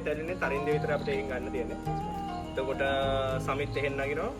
සමිත් ඇලින්නේ තරින්ද විතර අපිට එකෙන් ගන්න තියෙන්නේ. එතකොට සමිත් එහෙන් නගිනවා.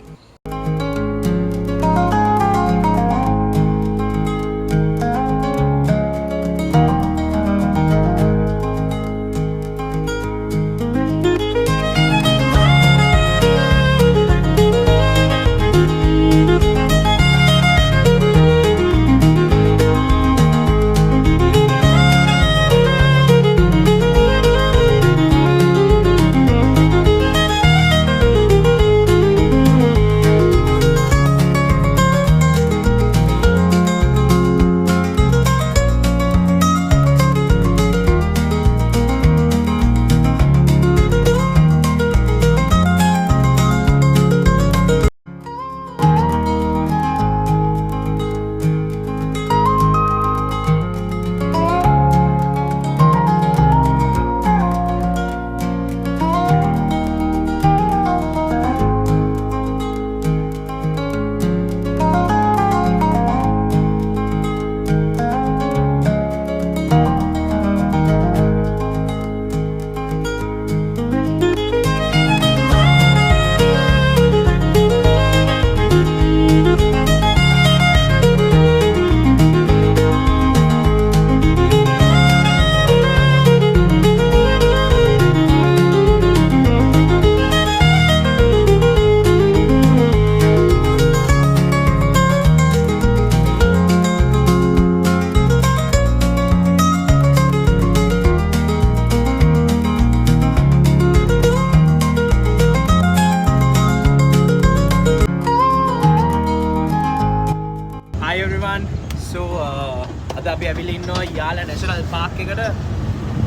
අද අපි ඇවිල්ලා ඉන්නවා යාල නැෂනල් පාක් එකට.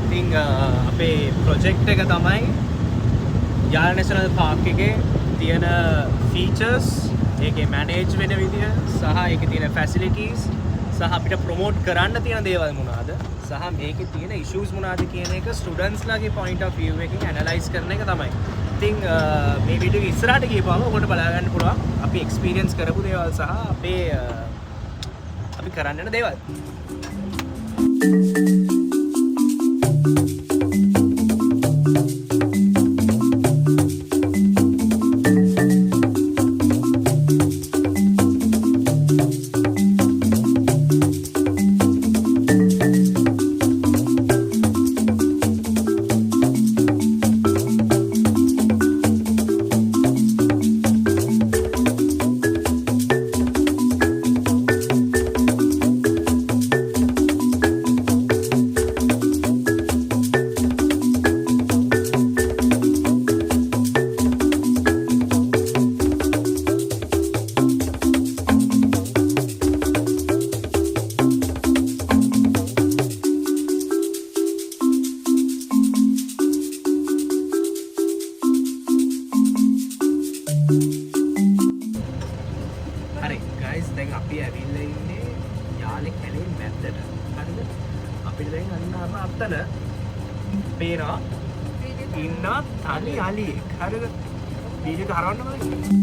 ඉතින් අපේ ප්‍රොජෙක්ට් එක තමයි යාල නැෂනල් පාක් එකේ තියෙන ෆීචර්ස්, ඒකේ මැනේජ් වෙන විදිය සහ ඒකේ තියෙන ෆැසිලිටිස් සහ අපිට ප්‍රොමෝට් කරන්න තියෙන දේවල් මොනවාද සහ මේකේ තියෙන ඉෂුස් මොනවාද කියන එක ස්ටුඩන්ට්ස්ලාගේ පොයින්ට් ඔෆ් view එකෙන් ඇනලයිස් කරන එක තමයි. ඉතින් මේ වීඩියෝ එක ඉස්සරහට ගියපුවම ඔයගොල්ලෝ බලා ගන්න පුළුවන් අපි එක්ස්පීරියන්ස් කරපු දේවල් සහ අපි කරන්න යන දේවල්. දැන් අපි ඇවිල්ලා ඉන්නේ යාලේ කැලේ මැද්දට. හරිද? අපිට දැන් අන්න අතන පේනවා ඉන්නවා තනි යලියෙක්. හරිද? වීඩියෝ එක හරවන්න බලන්න.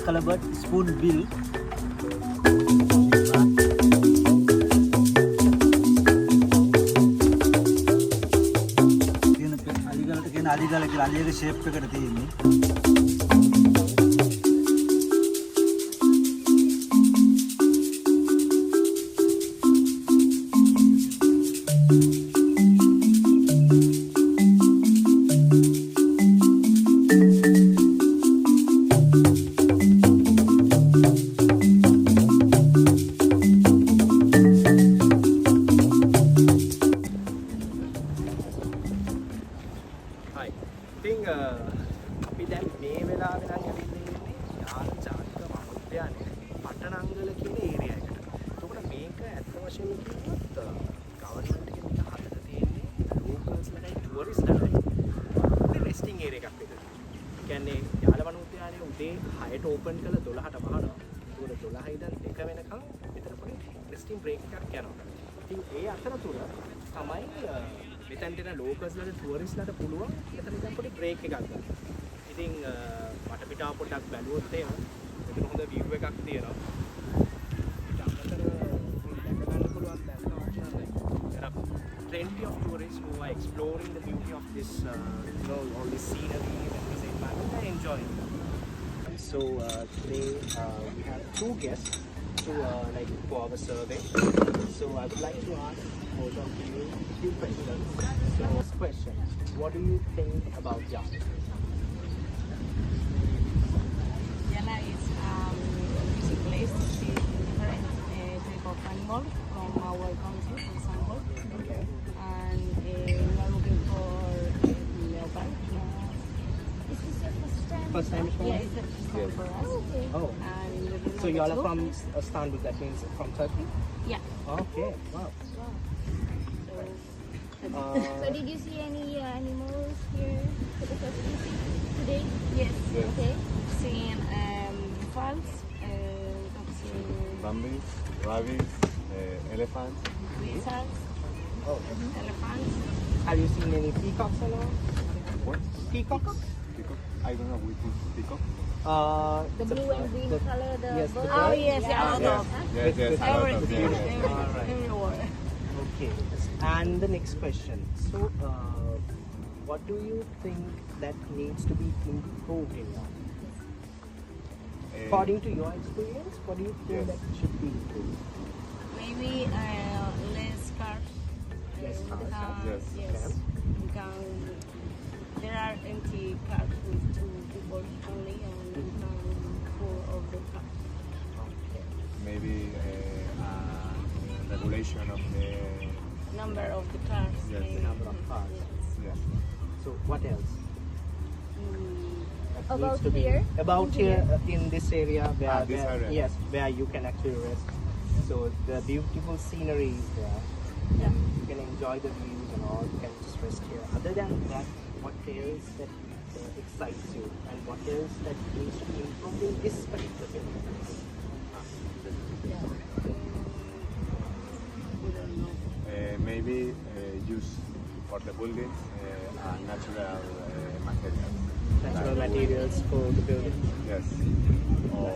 Colored spoon bill. අලිගල කියලා අලියගේ ෂේප් එකට තියෙන්නේ. අපි දැන් මේ වෙලාවේ නම් ඇවිල්ලා ඉන්නේ යාල ජාතික වනෝද්‍යානයේ පටනංගල කියන ඒරියා එකට. එතකොට මේක ඇත්ත වශයෙන්ම කිව්වොත් ගවර්න්මන්ට් එකෙන් මේක හදලා තියෙන්නේ ලෝකල්ස්ලටයි ටුවරිස්ට්ලටයි. මේ රෙස්ටිං ඒරියා එකක් විතර. ඒ කියන්නේ යාල වනෝද්‍යානයේ උදේ 6ට ඕපන් කරලා 12ට වහනවා. ඒක 12 ඉඳන් 2 වෙනකම් විතර පොඩි රෙස්ටිං බ්‍රේක් එකක් යනවා. ඉතින් ඒ අතරතුර තමයි මෙතනට එන ලෝකල්ස්ලාට ටුවරිස්ට්ලාට පුළුවන් මෙතන ඉඳන් පොඩි බ්‍රේක් එකක් ගන්න. ඉතින් වටපිටාව පොඩ්ඩක් බැලුවොත් එහෙම මෙතන හොඳ view එකක් තියෙනවා. ඊට අමතරව දැක ගන්න පුළුවන් දැන් there are plenty of tourists who are exploring the beauty of this all this scenery and this environment and enjoying it. So today we have 2 guests to for our survey. So I would like to ask both of you a few questions. So first question, what do you think about Yala? Yala is a music place to see different type of animals from our country, for example. Okay. And we are looking for leopard. Is this your first time? First time for Yeah, you? it's the first time for us. Okay. Oh. And we're looking So for Yala two. from Istanbul, that means from Turkey? Yeah. Okay, wow. So did you see any animals here for the first visit today? Yes. Okay. Seeing elephants, seeing Bambies, rabbits, elephants. lizards, Oh. elephants. Have you seen any peacocks or not? What? Peacocks? Peacock? I don't know which is peacock. The blue and green color, the yes, the bird. bird. Oh yes, Yeah. yeah. Yes, yes, yes. A lot of Everything, them. Alright. everywhere. Okay. And the next question. So, what do you think that needs to be improved in Yala? According to your experience, what do you think Yes. that should be improved? Maybe less cars. Less cars, yes. Yes. We can, there are empty cars with 2 people only, and we can full of the cars. Okay. Maybe regulation of the. Number of the cars. Yes, the maybe. number of cars. Yes. So, what else? Mm, That About needs to be here? about In here in this area where, this where area. yes, where you can actually rest. So the beautiful scenery is there. Yeah. You can enjoy the views and all. You can just rest here. Other than that, what else that excites you, and what else that needs to be improved in this particular building? yeah. We don't know. Maybe use for the buildings natural materials. Natural materials for the building. Yes. Or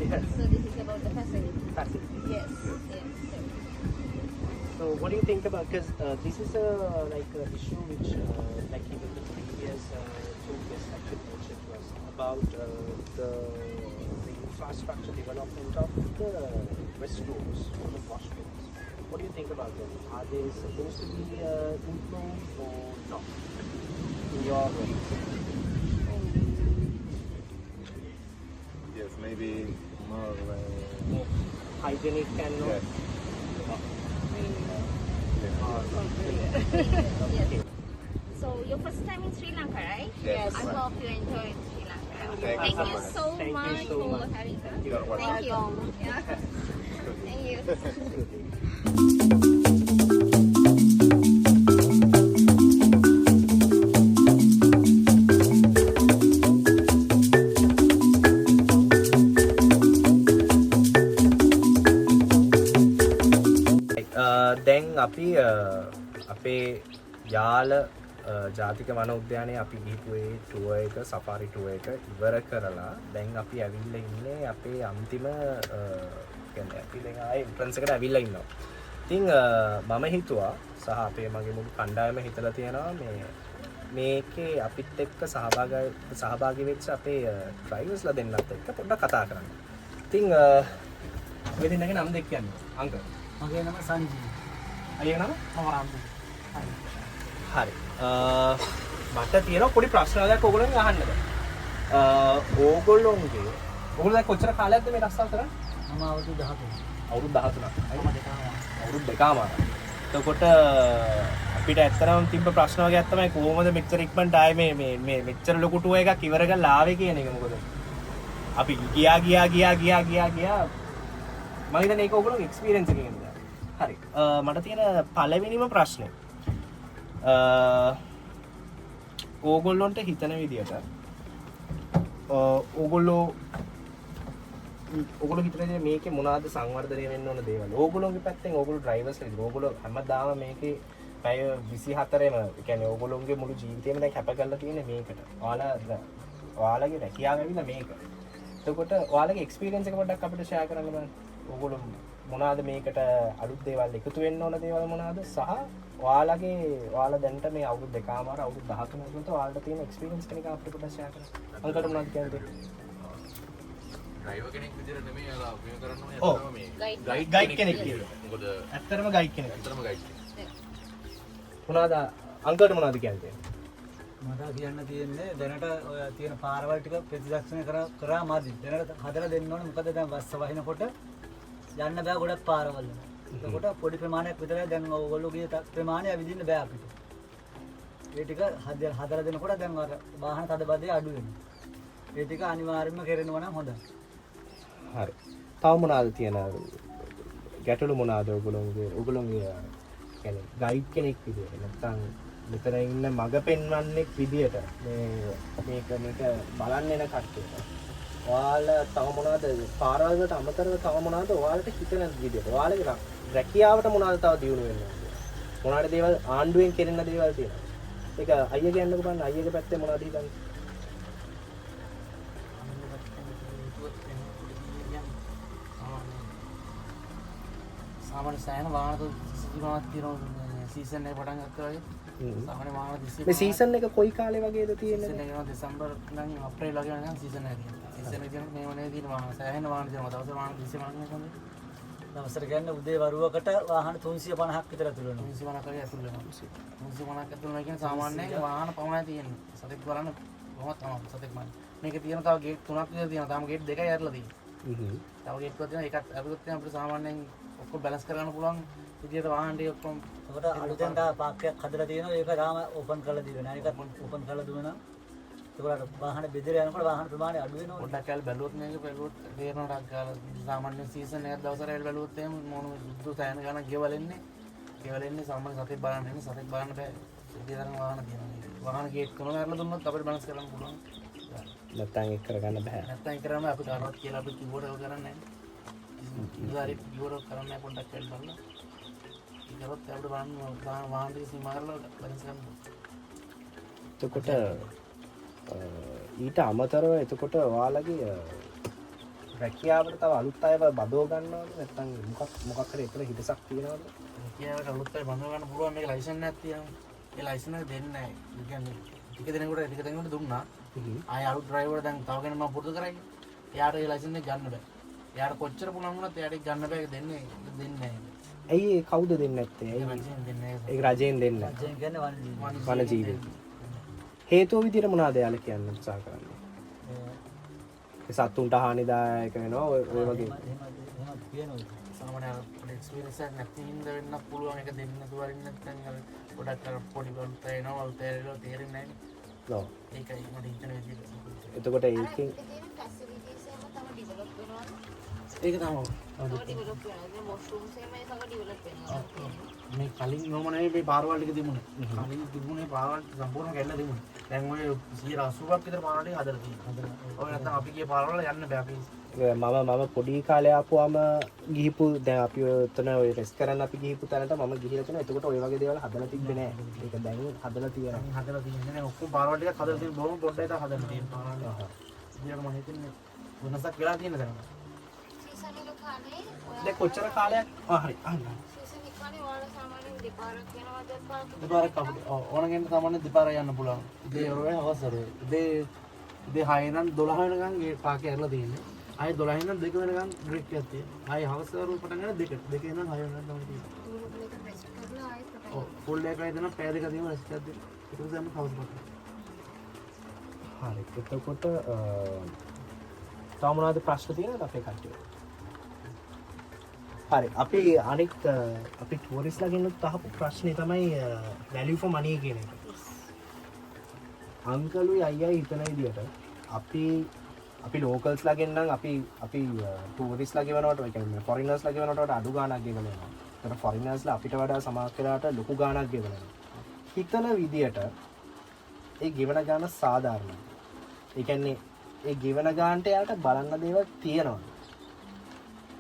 Yes. So this is about the facility. Facilities. Yes. Yes. So what do you think about, because this is a issue which like even the previous 2 guests actually mentioned to us about the infrastructure development of the restrooms or the washrooms. What do you think about them? Are they supposed to be improved or not? In your way? yes, maybe more. Hygienic and not? Yes. Yes. So your first time in Sri Lanka, right? Yes. I hope you enjoyed Sri Lanka. Thank Thank you you so so Thank you much so for much. having us. You're welcome. Thank you. Yeah. Thank you. දැන් අපි අපේ යාල ජාතික වන උද්‍යානයේ අපි ගිහපු ඒ tour එක Safari tour එක ඉවර කරලා දැන් අපි ඇවිල්ලා ඉන්නේ අපේ අන්තිම කියන්නේ අපි දැන් ආයේ එන්ට්‍රන්ස් එකට ඇවිල්ලා ඉන්නවා. ඉතින් මම හිතුවා සහ අපේ මගේ මුළු කණ්ඩායම හිතලා තියෙනවා මේකේ අපිත් එක්ක සහභාගී වෙච්ච අපේ ඩ්‍රයිවර්ස්ලා දෙන්නත් එක්ක පොඩ්ඩක් කතා කරන්න. ඉතින් ඔය දෙන්නගේ නම් දෙක කියන්න. අංකල්. මගේ නම සංජීව. අයියා නම? මම රාම්දු. හරි. මට තියෙන පොඩි ප්‍රශ්නයක් ඕගොල්ලෝගෙන් අහන්නද? ඕගොල්ලෝගේ දැන් කොච්චර කාලයක්ද මේ රස්සාව කරන්නේ? මම අවුරුදු 13. අවුරුදු 13ක්. මම දෙකම. අවුරුදු දෙකමාරක්. එතකොට අපිට ඇත්තටම තිබ්බ ප්‍රශ්න වගේක් තමයි කොහොමද මෙච්චර ඉක්මනට ආයේ මේ මෙච්චර ලොකු ටුවර් එකක් ඉවර කරලා ආවේ කියන එක. මොකද අපි ගියා මම හිතන්නේ ඒක ඔයගොල්ලෝගේ එක්ස්පීරියන්ස් එකකින් නේද? හරි. මට තියෙන පළවෙනිම ප්‍රශ්නේ ඕගොල්ලොන්ට හිතන විදියට ඕගොල්ලෝ ඔගොල්ලෝ හිතන්නේ මේකේ මොනවාද සංවර්ධනය වෙන්න ඕන දේවල්. ඕගොල්ලෝගේ පැත්තෙන් ඕගොල්ලෝ ඩ්‍රයිවර්ස් ලා ඉතින් ඕගොල්ලෝ හැමදාම මේකේ පැය 24ම කියන්නේ ඕගොල්ලෝගේ මුළු ජීවිතේම දැන් කැප කරලා තියෙන්නේ මේකට. ඔයාලගේ රැකියාව ඇවිල්ලා මේක. එතකොට ඔයාලගේ එක්ස්පීරියන්ස් එක පොඩ්ඩක් අපිට ෂෙයා කරන්න බලන්න. ඕගොල්ලෝ මොනවාද මේකට අලුත් දේවල් එකතු වෙන්න ඕන දේවල් මොනවාද සහ ඔයාලා දැනට මේ අවුරුදු දෙකමාර අවුරුදු 13 ඇතුළත ඔයාලට තියෙන එක්ස්පීරියන්ස් කෙනෙක් අපිට පොඩ්ඩක් ෂෙයා කරන්න. අන්කට මොනවද කියන්නේ? ඩ්‍රයිවර් කෙනෙක් විදිහට නෙමෙයි අර අපි කරන්න ඕනේ ඔව්. ඇත්තටම මේ ගයිඩ් කෙනෙක් කියලා. මොකද ඇත්තටම ගයිඩ් කෙනෙක්. ඇත්තටම ගයිඩ් කෙනෙක්. මොනවාද අන්කට මොනවද කියන්නේ? මට කියන්න තියෙන්නේ දැනට ඔය තියෙන පාරවල් ටික ප්‍රතිදක්ෂණය කරා මදි. දැනට හදලා දෙන්න ඕනේ. මොකද දැන් බස් වහිනකොට යන්න බෑ ගොඩක් පාරවල්. එතකොට පොඩි ප්‍රමාණයක් විතරයි දැන් ඔයගොල්ලෝගේ ප්‍රමාණය ඇවිදින්න බෑ අපිට. ඒ ටික හදලා දෙනකොට දැන් අර වාහන තදබදේ අඩු වෙනවා. ඒ ටික අනිවාර්යයෙන්ම කරනවා නම් හොඳයි. හරි. තව මොනවාද තියෙන ගැටලු මොනවාද ඔයගොල්ලෝගේ කියන්නේ ගයිඩ් කෙනෙක් විදියට නැත්නම් මෙතන ඉන්න මග පෙන්වන්නෙක් විදියට මේක බලන්න එන කට්ටියට ඔයාලා තව මොනවද පාරවල් වලට අමතරව තව මොනවද ඔයාලට හිතන විදියට ඔයාලගේ රැකියාවට මොනවද තව දියුණු වෙන්න මොනවාද දේවල් ආණ්ඩුවෙන් කෙරෙන දේවල් තියෙනවා ඒක අයියා කියන්නකෝ බලන්න අයියාගේ පැත්තේ මොනවද හිතන්නේ සාමාන්‍ය සෑහෙන වාහන තුනක් තියෙනවා සීසන් එක පටන් ගත්තා වගේ. සාමාන්‍ය වාහන 30 මේ සීසන් එක කොයි කාලේ වගේද තියෙන්නේ? සීසන් එක යනවා දෙසැම්බර් නම් අප්‍රේල් වගේ වෙනකන් සීසන් එක තියෙනවා. සීසන් එක තියෙනවා මේ වනේ තියෙන වාහන සෑහෙන වාහන තියෙනවා. දවස් වාහන 30 වාහන නෙකන්නේ. දවසට ගන්න උදේ වරුවකට වාහන 350ක් විතර ඇතුළු වෙනවා. 350ක් වගේ ඇතුළු වෙනවා. 350ක් ඇතුළු වෙනවා කියන්නේ සාමාන්‍යයෙන් වාහන පමණයි තියෙන්නේ. සතෙක් බලන්න කොහොමද තමයි සතෙක් මන්නේ. මේකේ තියෙන තව ගේට් 3ක් විතර තියෙනවා. තාම ගේට් 2යි ඇරලා තියෙන්නේ. තව ගේට් 2ක් තියෙනවා. එකක් අරුත් තියෙනවා අපිට සාමාන්‍යයෙන් ඔක්කොම බැලන්ස් කරගන්න පුළුවන් විදියට වාහන ටික ඔක්කොම ඒකට අලුතෙන් තා පාක්කයක් හදලා තියෙනවා ඒක තාම ඕපන් කරලා දිවෙනවා. ඒකත් ඕපන් කරලා දුවනවා. ඒකට වාහන බෙදලා යනකොට වාහන ප්‍රමාණය අඩු වෙනවා. පොඩ්ඩක් කාල බැලුවොත් මේක බැලුවොත් තේරෙනවා ඩක් සාමාන්‍ය සීසන් එකක් දවසට ඇවිල්ලා බැලුවොත් එහෙම මොන සුදු තැන ගන්න ගෙවලෙන්නේ සාමාන්‍ය සතෙක් බලන්න එන්නේ සතෙක් බලන්න බෑ ඉතින් තරම් වාහන තියෙනවා වාහන ගේට් කරනවා කරලා දුන්නොත් අපිට බැලන්ස් කරන්න පුළුවන් නැත්තම් ඒක කරගන්න බෑ නැත්තම් කරාම අපි කාටවත් කියලා අපි කිව්වට ඒක කරන්නේ නැහැ ඉතින් කිව්වට කරන්නේ නැහැ පොඩ්ඩක් කියලා බලන්න ඉතින් අපිට බලන්න වාහන ටික සීමා කරලා බැලන්ස් කරන්න එතකොට ඊට අමතරව එතකොට ඔයාලගේ රැකියාවට තව අලුත් අයව බදව ගන්නවද නැත්නම් මොකක් හරි එතන හිතසක් තියෙනවද? රැකියාවට අලුත් අය බඳව ගන්න පුළුවන් මේක ලයිසන් එකක් තියෙනවා. ඒ ලයිසන් එක දෙන්නේ නැහැ. ඒ කියන්නේ ටික දෙනෙකුට දුන්නා. ආය අලුත් ඩ්‍රයිවර් දැන් තව කෙනෙක් මම පුරුදු කරයි. එයාට ඒ ලයිසන් එක ගන්න බෑ. එයාට කොච්චර පුළුවන් වුණත් එයාට ගන්න බෑ දෙන්නේ නැහැ. ඇයි ඒ කවුද දෙන්නේ නැත්තේ? ඒ රජයෙන් දෙන්නේ නැහැ. ඒක රජයෙන් දෙන්නේ නැහැ. රජයෙන් කියන්නේ වනජීවී. හේතුව විදිහට මොනවද යාළ කියන්න උත්සාහ කරන්නේ? ඒ සතුන්ට හානිදායක වෙනවා ඔය වගේ. එහෙම කියනවා. සාමාන්‍ය එක්ස්පීරියන්ස් එකක් නැතිනම් වෙන්න පුළුවන් එක දෙන්න දුවරින් නැත්නම් අර ගොඩක් අර පොඩි වලට එනවා වල තේරෙන්නේ නැහැ. නෝ. ඒකයි මට හිතන විදිහට. එතකොට ඒකෙන් ඒක තමයි. මේ කලින් නොම නෙවෙයි මේ පාරවල් ටික තිබුණේ. කලින් තිබුණේ පාරවල් සම්පූර්ණ කැඩලා තිබුණේ. දැන් ඔය 180ක් විතර පාරවල් ටික හදලා තියෙනවා. ඔය නැත්නම් අපි ගිය පාරවල් යන්න බෑ අපි. මම පොඩි කාලේ ආපුවම ගිහිපු දැන් අපි ඔතන ඔය රෙස්ට් කරන්න අපි ගිහිපු තැනට මම ගිහිලා තියෙනවා. එතකොට ඔය වගේ දේවල් හදලා තිබ්බේ නෑ. ඒක දැන් හදලා තියෙනවා. හදලා තියෙන්නේ නේ ඔක්කොම පාරවල් ටිකක් හදලා තියෙන බොහොම පොඩ්ඩයි තා හදලා තියෙන පාරවල්. ඉතින් මම හිතන්නේ වෙනසක් වෙලා තියෙන දැන්. දැන් කොච්චර කාලයක් හරි දෙපාරක් අපිට ඕනගෙන් සාමාන්‍ය දෙපාරක් යන්න පුළුවන්. ඉතින් ඔය අවසරේ. ඉතින් 6 නම් 12 වෙනකන් ගේ පාකේ ඇරලා තියෙන්නේ. ආයෙ 12 ඉඳන් 2 වෙනකන් බ්‍රේක් එකක් තියෙනවා. ආයෙ හවස වරුව පටන් ගන්න 2 ඉඳන් 6 වෙනකන් තමයි තියෙන්නේ. ඔව් ෆුල් එකයි දෙනවා පැය දෙක තියෙනවා රෙස්ට් එකක් දෙන්න. ඒක තමයි හවස පටන්. හරි. එතකොට තව මොනවද ප්‍රශ්න තියෙනවද අපේ කට්ටියට? හරි අපි අනිත් අපි ටූරිස්ට්ලා ගෙනුත් අහපු ප්‍රශ්නේ තමයි value for money කියන එක. අංකලුයි අයියයි හිතන විදියට අපි ලෝකල්ස්ලා ගෙන්නම් අපි ටූරිස්ට්ලා ගෙවනවට ඒ කියන්නේ ෆොරිනර්ස්ලා ගෙවනවට වඩා අඩු ගාණක් ගෙවනවා. ඒකට ෆොරිනර්ස්ලා අපිට වඩා සමාජ කරාට ලොකු ගාණක් ගෙවනවා. හිතන විදියට ඒ ගෙවන ගාණ සාධාරණයි. ඒ කියන්නේ ඒ ගෙවන ගාණට යාට බලන්න දේවල් තියෙනවා.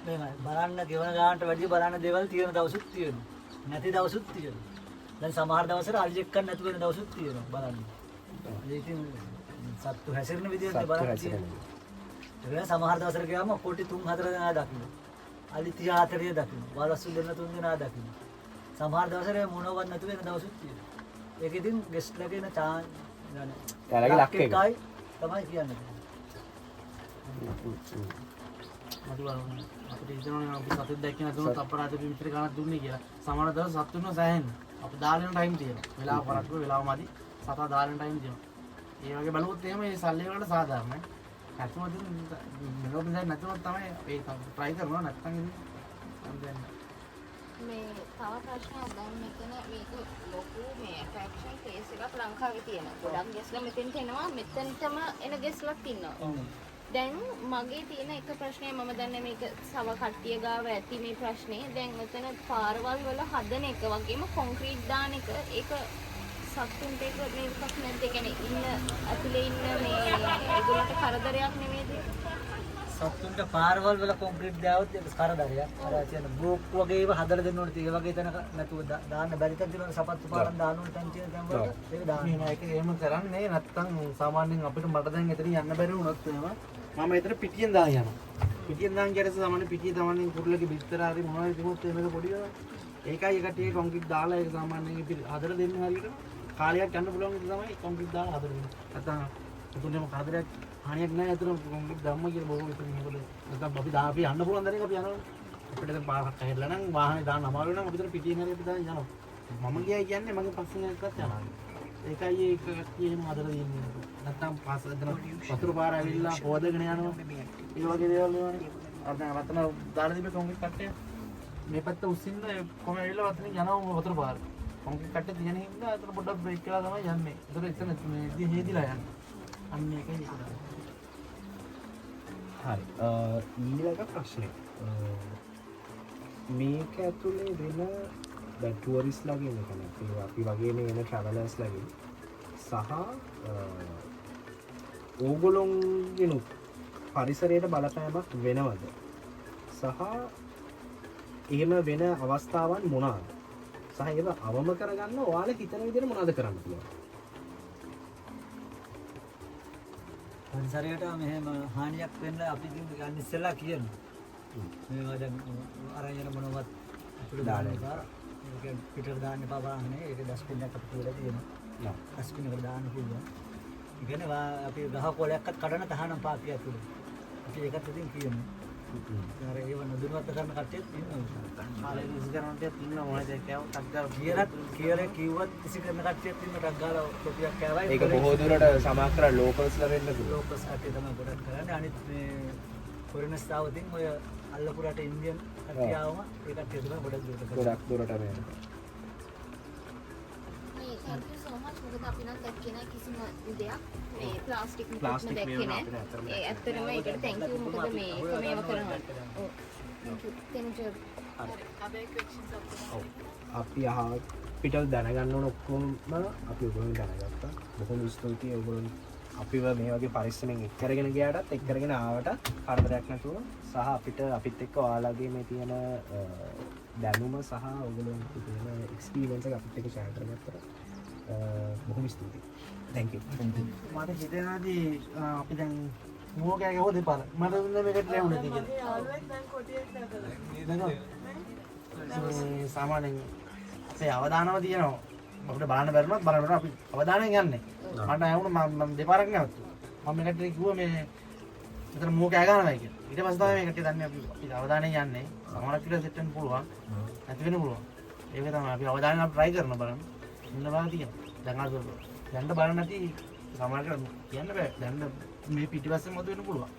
මේමයි බලන්න ගෙවන ගානට වැඩි බලන්න දේවල් තියෙන දවසුත් තියෙනවා. නැති දවසුත් තියෙනවා. දැන් සමහර දවසට අලිජ් එක්ක නැතු වෙන දවසුත් තියෙනවා බලන්න. ඒ ඉතින් සත්තු හැසිරෙන විදිහට බලන්න තියෙනවා. ඒක සමහර දවසට ගියාම කොටි 3-4 දෙනා දකින්න. අලි 30-40 දකින්න. වලස්සු දෙන්න 3 දෙනා දකින්න. සමහර දවසට මොනවත් නැතු වෙන දවසුත් තියෙනවා. ඒක ඉතින් ගෙස්ට් ලගේ න chance යාලගේ ලක් එක. එකයි තමයි කියන්නේ. මට බලන්න අපිට හිතනවනේ අපි සතුට දැක්කේ නැතුනොත් අපරාධ විතර ගණන් දුන්නේ කියලා. සමහර දවස් සතුටුන සෑහෙන්න. අපි දාගෙන ටයිම් තියෙනවා. වෙලාව කරක්ව වෙලාව මදි. සතා දාගෙන ටයිම් තියෙනවා. ඒ වගේ බලුවොත් එහෙම මේ සල්ලි වලට සාධාරණයි. නැතුව මෙලොව දෙයක් නැතුනොත් තමයි ඒ try කරනවා නැත්නම් ඉන්නේ. මේ තව ප්‍රශ්නයක් දැන් මෙතන මේක ලොකු මේ ඇට්‍රැක්ෂන් ප්ලේස් එකක් ලංකාවේ තියෙනවා. ගොඩක් ගෙස්ලා මෙතෙන්ට එනවා. මෙතෙන්ටම එන ගෙස්ලත් ඉන්නවා. දැන් මගේ තියෙන එක ප්‍රශ්නය මම දන්නේ මේක සව කට්ටිය ගාව ඇති මේ ප්‍රශ්නේ. දැන් මෙතන පාරවල් වල හදන එක වගේම කොන්ක්‍රීට් දාන එක ඒක සතුන්ට ඒක මේකක් නැද්ද? ඒ කියන්නේ ඉන්න ඇතුලේ ඉන්න මේ ඒගොල්ලන්ට කරදරයක් නෙමෙයිද? සත්තුන්ට පාරවල් වල කොන්ක්‍රීට් දාවොත් ඒක කරදරයක්. අර කියන බ්ලොක් වගේ ඒවා හදලා දෙන්න ඕනේ. ඒ වගේ තැනක නැතුව දාන්න බැරි තැන් තියෙනවා. සපත්තු පාරක් දාන්න ඕනේ තැන් තියෙන තැන් වලට ඒක දාන්න. මෙහෙම ඒක එහෙම කරන්නේ නැත්නම් සාමාන්‍යයෙන් අපිට මට දැන් එතනින් යන්න බැරි වුණොත් එහෙම මම එතන පිටියෙන් දාන යනවා. පිටියෙන් දාන කියලා සාමාන්‍ය පිටිය තමන්නේ කුරුල්ලගේ බිත්තර හරි මොනවද තිබුණොත් මේක පොඩි වෙනවා. ඒකයි ඒකට කොන්ක්‍රීට් දාලා ඒක සාමාන්‍යයෙන් හදලා දෙන්න හරියට කාලයක් යන්න පුළුවන් විදිහ තමයි කොන්ක්‍රීට් දාලා හදලා දෙන්නේ. නැත්නම් එතුණේම කරදරයක් හානියක් නැහැ අතන කොන්ක්‍රීට් දාන්න කියලා බොහෝ විතර මේකවල නැත්නම් අපි අපි යන්න පුළුවන් දැනක අපි යනවා. අපිට දැන් පාරක් ඇහෙලා නම් වාහනේ දාන්න අමාරු වෙනවා. අපි පිටියෙන් හරි අපි දාන්න යනවා. මම ගියා කියන්නේ මගේ පස්සෙන් එකක්වත් යනවා. ඒකයි ඒක එහෙම හදලා දෙන්නේ. නැත්නම් පාස් එතන වතුර පාර ඇවිල්ලා හොදගෙන යනවා. ඒ වගේ දේවල් වෙනවනේ. අර දැන් වතන දාලා තිබ්බ කොන්ක්‍රීට් කට්ටය මේ පැත්ත උස්සින්ද කොහම ඇවිල්ලා වතනින් යනවා වතුර පාර. කොන්ක්‍රීට් කට්ටය තියෙන හින්දා එතන පොඩ්ඩක් බ්‍රේක් කරලා තමයි යන්නේ. ඒතර එතන මේ හේදිලා යන්නේ. අන්න ඒකයි ඒක. හරි. ඊළඟ ප්‍රශ්නේ. මේක ඇතුලේ වෙන දැන් ටුවරිස්ට්ලාගේ නේ අපි වගේ නේ වෙන ට්‍රැවලර්ස්ලාගේ සහ ඕගොල්ලොන්ගේ පරිසරයට බලපෑමක් වෙනවද? සහ එහෙම වෙන අවස්ථාවන් මොනවාද? සහ ඒව අවම කරගන්න ඔයාලා හිතන විදිහට මොනවද කරන්න පුළුවන්? පරිසරයට මෙහෙම හානියක් වෙන්න අපි යන්න ඉස්සෙල්ලා කියනවා. මේවා දැන් අරන් යන මොනවත් අපිට දාන්න එපා. ඒක පිටර දාන්න එපා වාහනේ. ඒක ඩස්බින් එකක් අපිට කියලා තියෙනවා. ඩස්බින් එකට දාන්න පුළුවන්. ඒ කියන්නේ අපි ගහ කොලයක්වත් කඩන තහනම් පාපිය ඇතුලේ. අපි ඒකත් ඉතින් කියනවා. අර ඒව නදුනවත් කරන කට්ටියත් ඉන්නවා. කාලේ ඉස් කරනට ඉන්න මොනවද කියව ටක් කියලා කිව්වත් කිසි කරන කට්ටියත් ඉන්න ටක් ගාලා කොටියක් කෑවයි. ඒක බොහෝ දුරට සමහර ලෝකල්ස්ලා වෙන්න පුළුවන්. ලෝකස් කට්ටිය තමයි ගොඩක් කරන්නේ. අනිත් මේ ෆොරිනර්ස් තාවතින් ඔය අල්ලපුරට ඉන්දියන් කට්ටිය ආවම ඒ කට්ටිය තමයි ගොඩක් දුරට කරන්නේ. ගොඩක් දුරට මේ. thank you so much. මොකද අපි නම් දැක්කේ නැහැ කිසිම දෙයක්. මේ ප්ලාස්ටික් මුකුත්ම දැක්කේ නැහැ. ඒ ඇත්තටම ඒකට thank you. මොකද මේව කරනවා. ඔව්. thank you. අපි අපිට දැනගන්න ඕන ඔක්කොම අපි ඔයගොල්ලෝ දැනගත්තා. බොහොම ස්තුතියි ඔයගොල්ලෝ අපිව මේ වගේ පරිස්සමෙන් එක් කරගෙන ගියාටත් එක් කරගෙන ආවට කරදරයක් නැතුව සහ අපිත් එක්ක ඔයාලගේ මේ තියෙන දැනුම සහ ඔයගොල්ලෝගේ තියෙන එක්ස්පීරියන්ස් එක අපිත් එක්ක ෂෙයා කරගත්තට බොහොම ස්තුතියි. thank you. මට හිතෙනවාදී අපි දැන් මෝකයා ගහුව දෙපාර. මට දුන්න මේකට ලැබුණේ කියලා. මේ සාමාන්‍යයෙන් අපේ අවදානම තියෙනවා. අපිට බලන්න බැරිනොත් බලන්න අපි අවදානයෙන් යන්නේ. මට ඇහුණා මම දෙපාරක් නැවතුණා. මම මේකට කිව්වා මේ මෙතන මෝකයා ගන්නවා කියලා. ඊට පස්සේ තමයි මේකට දන්නේ අපි අවදානයෙන් යන්නේ. සමහරක් විතර සෙට් වෙන්න පුළුවන්. නැති වෙන්න පුළුවන්. ඒක තමයි අපි අවදානයෙන් අපි try කරන බලන්න. ඉන්න බල තියෙනවා. දැන් අද යන්න බලන්න නැති සමහරකට කියන්න බෑ. දැන් මේ පිටිපස්සෙන් මොකද වෙන්න පුළුවන්.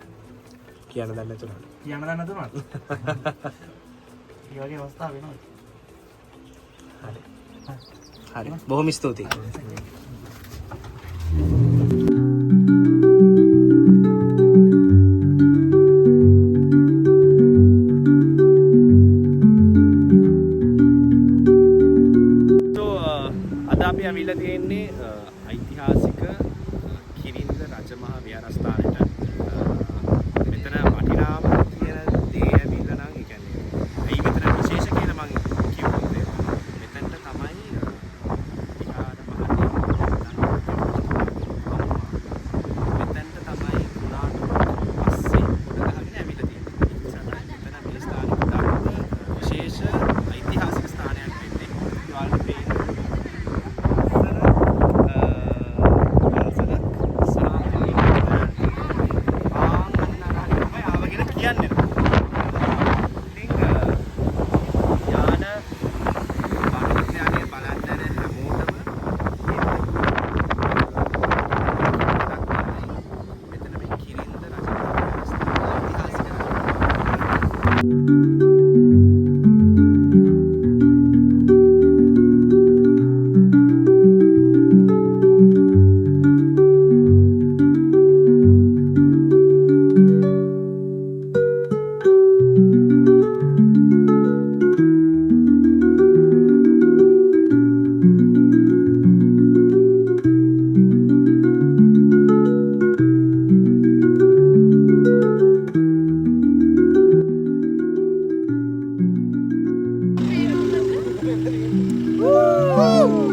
කියන්න දන්නේ නැතුණා. කියන්න දන්නේ නැතුණා. ඒ වගේ අවස්ථා වෙනවා. හරි. හරි. බොහොම ස්තුතියි. අද අපි අවිල්ලා තියෙන්නේ ඓතිහාසික කිරින්ද රජමහා විහාරස්ථානෙට. මෙතන වටිනාම තියෙන දේ ඇවිල්ලා නම් Woo!